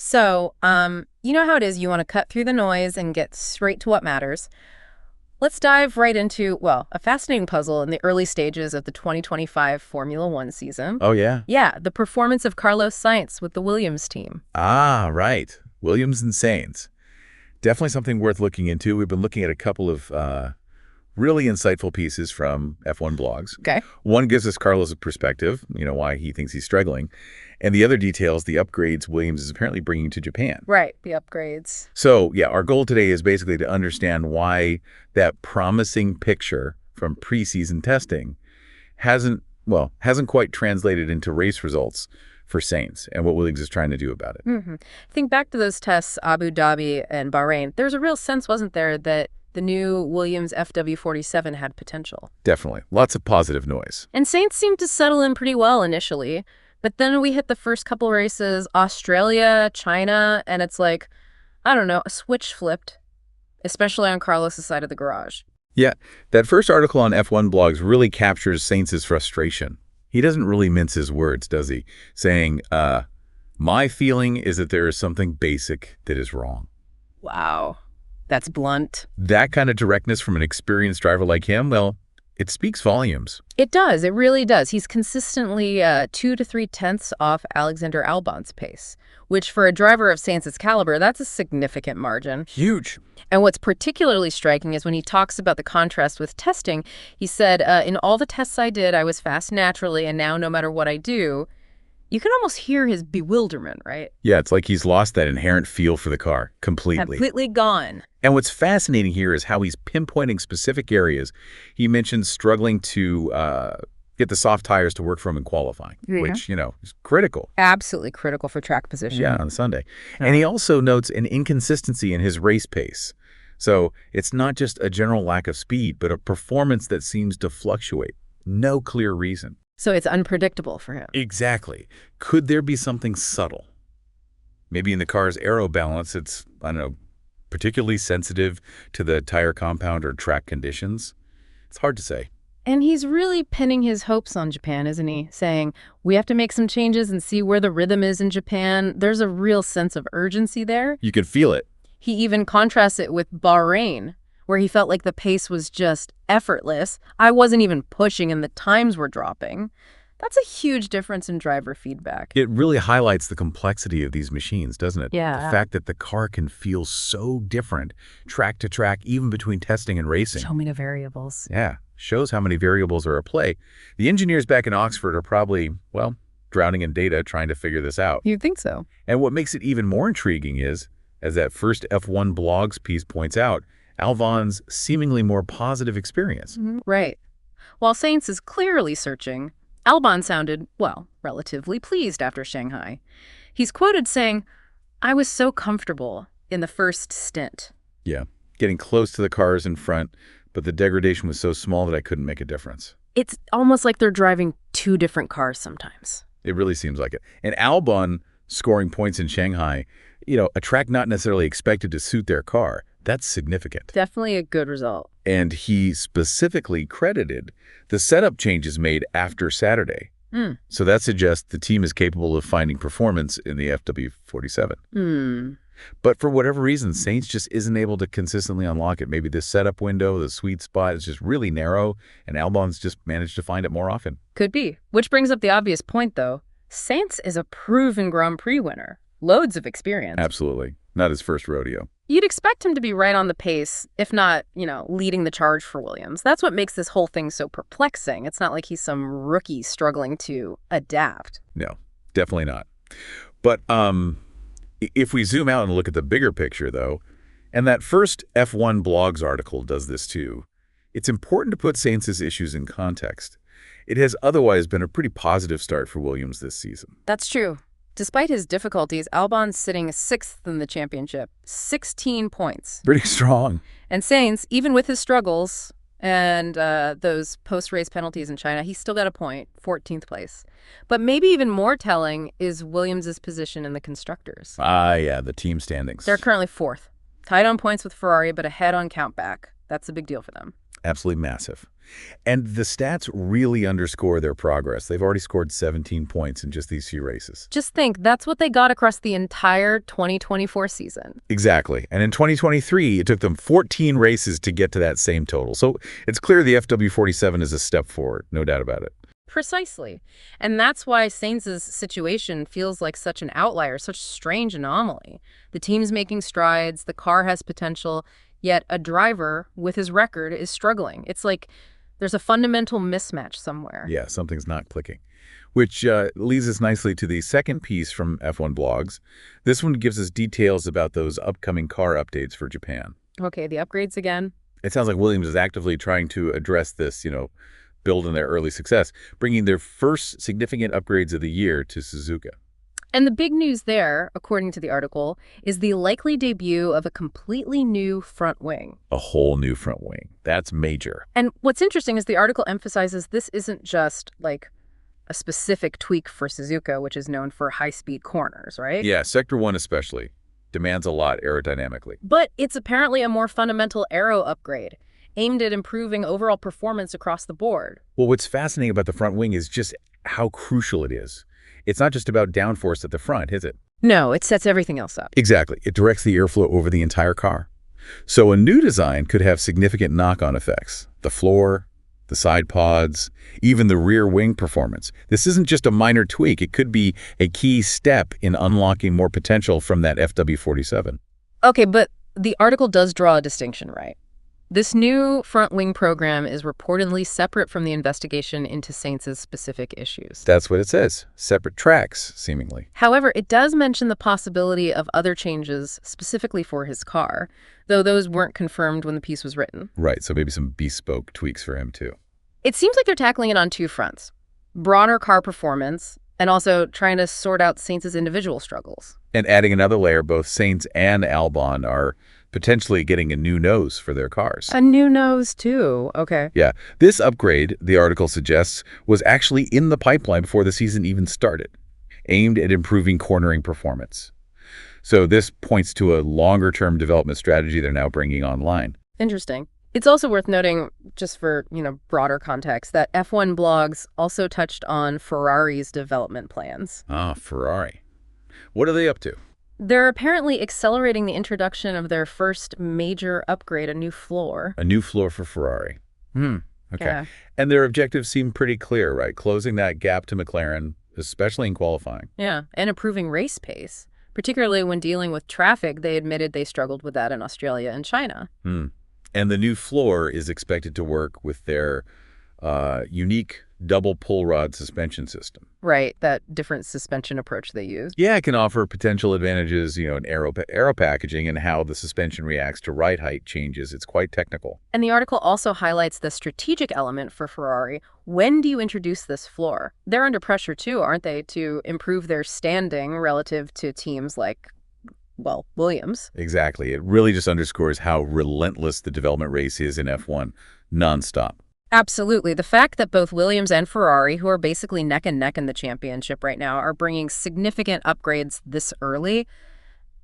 So, you know how it is, you want to cut through the noise and get straight to what matters. Let's dive right into, well, a fascinating puzzle in the early stages of the 2025 Formula One season. Oh, yeah? Yeah, the performance of Carlos Sainz with the Williams team. Ah, right. Williams and Sainz. Definitely something worth looking into. We've been looking at a couple of really insightful pieces from F1 blogs. Okay. One gives us Carlos' perspective, why he thinks he's struggling. And the other details the upgrades Williams is apparently bringing to Japan. Right, the upgrades. So, yeah, our goal today is basically to understand why that promising picture from preseason testing hasn't quite translated into race results for Sainz and what Williams is trying to do about it. Think back to those tests, Abu Dhabi and Bahrain. There's a real sense, wasn't there, that the new Williams FW47 had potential. Definitely. Lots of positive noise. And Sainz seemed to settle in pretty well initially. But then we hit the first couple races, Australia, China, and it's like, I don't know, a switch flipped, especially on Carlos' side of the garage. Yeah, that first article on F1 blogs really captures Sainz's frustration. He doesn't really mince his words, does he? Saying, my feeling is that there is something basic that is wrong. Wow, that's blunt. That kind of directness from an experienced driver like him, well, it speaks volumes. It does. It really does. He's consistently 2 to 3 tenths off Alexander Albon's pace, which for a driver of Sainz's caliber, that's a significant margin. Huge. And what's particularly striking is when he talks about the contrast with testing, he said, in all the tests I did, I was fast naturally, and now no matter what I do, you can almost hear his bewilderment, right? Yeah, it's like he's lost that inherent feel for the car completely. Completely gone. And what's fascinating here is how he's pinpointing specific areas. He mentions struggling to get the soft tires to work for him in qualifying, which, is critical. Absolutely critical for track position. Yeah, on Sunday. And he also notes an inconsistency in his race pace. So it's not just a general lack of speed, but a performance that seems to fluctuate. No clear reason. So it's unpredictable for him. Exactly. Could there be something subtle? Maybe in the car's aero balance, it's, particularly sensitive to the tire compound or track conditions? It's hard to say. And he's really pinning his hopes on Japan, isn't he? Saying, we have to make some changes and see where the rhythm is in Japan. There's a real sense of urgency there. You can feel it. He even contrasts it with Bahrain, where he felt like the pace was just effortless. I wasn't even pushing and the times were dropping. That's a huge difference in driver feedback. It really highlights the complexity of these machines, doesn't it? Yeah. The fact that the car can feel so different track to track, even between testing and racing. So many variables. Yeah, shows how many variables are at play. The engineers back in Oxford are probably, drowning in data trying to figure this out. You'd think so. And what makes it even more intriguing is, as that first F1 blogs piece points out, Albon's seemingly more positive experience. Right. While Sainz is clearly searching, Albon sounded, relatively pleased after Shanghai. He's quoted saying, I was so comfortable in the first stint. Yeah, getting close to the cars in front, but the degradation was so small that I couldn't make a difference. It's almost like they're driving two different cars sometimes. It really seems like it. And Albon scoring points in Shanghai, a track not necessarily expected to suit their car, that's significant. Definitely a good result. And he specifically credited the setup changes made after Saturday. So that suggests the team is capable of finding performance in the FW47. But for whatever reason, Sainz just isn't able to consistently unlock it. Maybe this setup window, the sweet spot, is just really narrow, and Albon's just managed to find it more often. Could be. Which brings up the obvious point, though. Sainz is a proven Grand Prix winner. Loads of experience. Absolutely. Not his first rodeo. You'd expect him to be right on the pace, if not, leading the charge for Williams. That's what makes this whole thing so perplexing. It's not like he's some rookie struggling to adapt. No, definitely not. But if we zoom out and look at the bigger picture, though, and that first F1 blogs article does this too, it's important to put Sainz's issues in context. It has otherwise been a pretty positive start for Williams this season. That's true. Despite his difficulties, Albon's sitting 6th in the championship, 16 points. Pretty strong. And Sainz, even with his struggles and those post-race penalties in China, he still got a point, 14th place. But maybe even more telling is Williams' position in the constructors. Yeah, the team standings. They're currently 4th, tied on points with Ferrari, but ahead on countback. That's a big deal for them. Absolutely massive. And the stats really underscore their progress. They've already scored 17 points in just these few races. Just think, that's what they got across the entire 2024 season. Exactly. And in 2023, it took them 14 races to get to that same total. So it's clear the FW47 is a step forward, no doubt about it. Precisely. And that's why Sainz's situation feels like such an outlier, such a strange anomaly. The team's making strides, the car has potential, yet a driver with his record is struggling. It's like there's a fundamental mismatch somewhere. Yeah, something's not clicking. Which leads us nicely to the second piece from F1 Blogs. This one gives us details about those upcoming car updates for Japan. Okay, the upgrades again. It sounds like Williams is actively trying to address this, build on their early success, bringing their first significant upgrades of the year to Suzuka. And the big news there, according to the article, is the likely debut of a completely new front wing. A whole new front wing. That's major. And what's interesting is the article emphasizes this isn't just like a specific tweak for Suzuka, which is known for high-speed corners, right? Yeah, Sector 1 especially demands a lot aerodynamically. But it's apparently a more fundamental aero upgrade, aimed at improving overall performance across the board. Well, what's fascinating about the front wing is just how crucial it is. It's not just about downforce at the front, is it? No, it sets everything else up. Exactly. It directs the airflow over the entire car. So a new design could have significant knock-on effects. The floor, the side pods, even the rear wing performance. This isn't just a minor tweak. It could be a key step in unlocking more potential from that FW47. Okay, but the article does draw a distinction, right? This new front wing program is reportedly separate from the investigation into Sainz's specific issues. That's what it says. Separate tracks, seemingly. However, it does mention the possibility of other changes specifically for his car, though those weren't confirmed when the piece was written. Right, so maybe some bespoke tweaks for him, too. It seems like they're tackling it on two fronts. Broader car performance, and also trying to sort out Sainz's individual struggles. And adding another layer, both Sainz and Albon are potentially getting a new nose for their cars. A new nose, too. Okay. Yeah. This upgrade, the article suggests, was actually in the pipeline before the season even started, aimed at improving cornering performance. So this points to a longer-term development strategy they're now bringing online. Interesting. It's also worth noting, just for, broader context, that F1 Blogs also touched on Ferrari's development plans. Ah, Ferrari. What are they up to? They're apparently accelerating the introduction of their first major upgrade, a new floor. A new floor for Ferrari. Okay. Yeah. And their objectives seem pretty clear, right? Closing that gap to McLaren, especially in qualifying. Yeah, and improving race pace. Particularly when dealing with traffic, they admitted they struggled with that in Australia and China. And the new floor is expected to work with their unique double pull rod suspension system. Right, that different suspension approach they use. Yeah, it can offer potential advantages, in aero packaging and how the suspension reacts to ride height changes. It's quite technical. And the article also highlights the strategic element for Ferrari. When do you introduce this floor? They're under pressure too, aren't they, to improve their standing relative to teams like, Williams. Exactly. It really just underscores how relentless the development race is in F1, nonstop. Absolutely. The fact that both Williams and Ferrari, who are basically neck and neck in the championship right now, are bringing significant upgrades this early,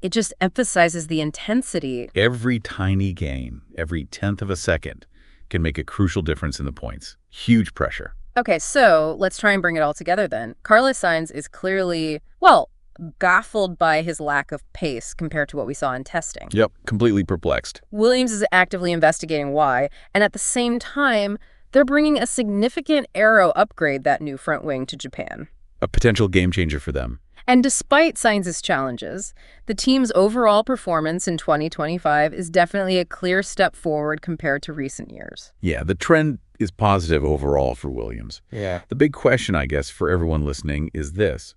it just emphasizes the intensity. Every tiny gain, every tenth of a second, can make a crucial difference in the points. Huge pressure. Okay, so let's try and bring it all together then. Carlos Sainz is clearly, baffled by his lack of pace compared to what we saw in testing. Yep, completely perplexed. Williams is actively investigating why, and at the same time, they're bringing a significant aero upgrade, that new front wing, to Japan. A potential game changer for them. And despite Sainz's challenges, the team's overall performance in 2025 is definitely a clear step forward compared to recent years. Yeah, the trend is positive overall for Williams. Yeah. The big question, I guess, for everyone listening is this.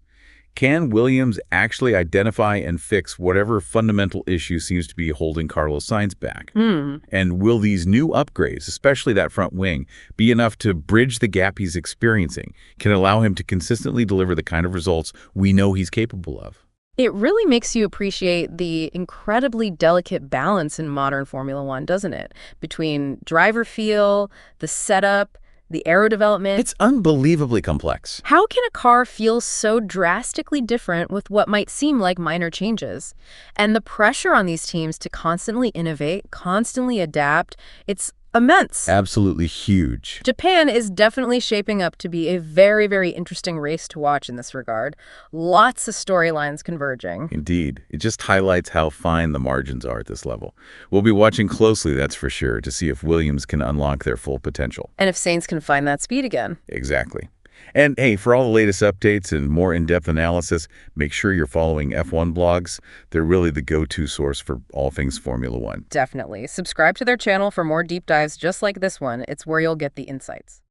Can Williams actually identify and fix whatever fundamental issue seems to be holding Carlos Sainz back? And will these new upgrades, especially that front wing, be enough to bridge the gap he's experiencing, can allow him to consistently deliver the kind of results we know he's capable of? It really makes you appreciate the incredibly delicate balance in modern Formula One, doesn't it? Between driver feel, the setup, the aero development. It's unbelievably complex. How can a car feel so drastically different with what might seem like minor changes? And the pressure on these teams to constantly innovate, constantly adapt, it's immense. Absolutely huge. Japan is definitely shaping up to be a very, very interesting race to watch in this regard. Lots of storylines converging. Indeed. It just highlights how fine the margins are at this level. We'll be watching closely, that's for sure, to see if Williams can unlock their full potential. And if Sainz can find that speed again. Exactly. And hey, for all the latest updates and more in-depth analysis, make sure you're following F1 blogs. They're really the go-to source for all things Formula One. Definitely. Subscribe to their channel for more deep dives just like this one. It's where you'll get the insights.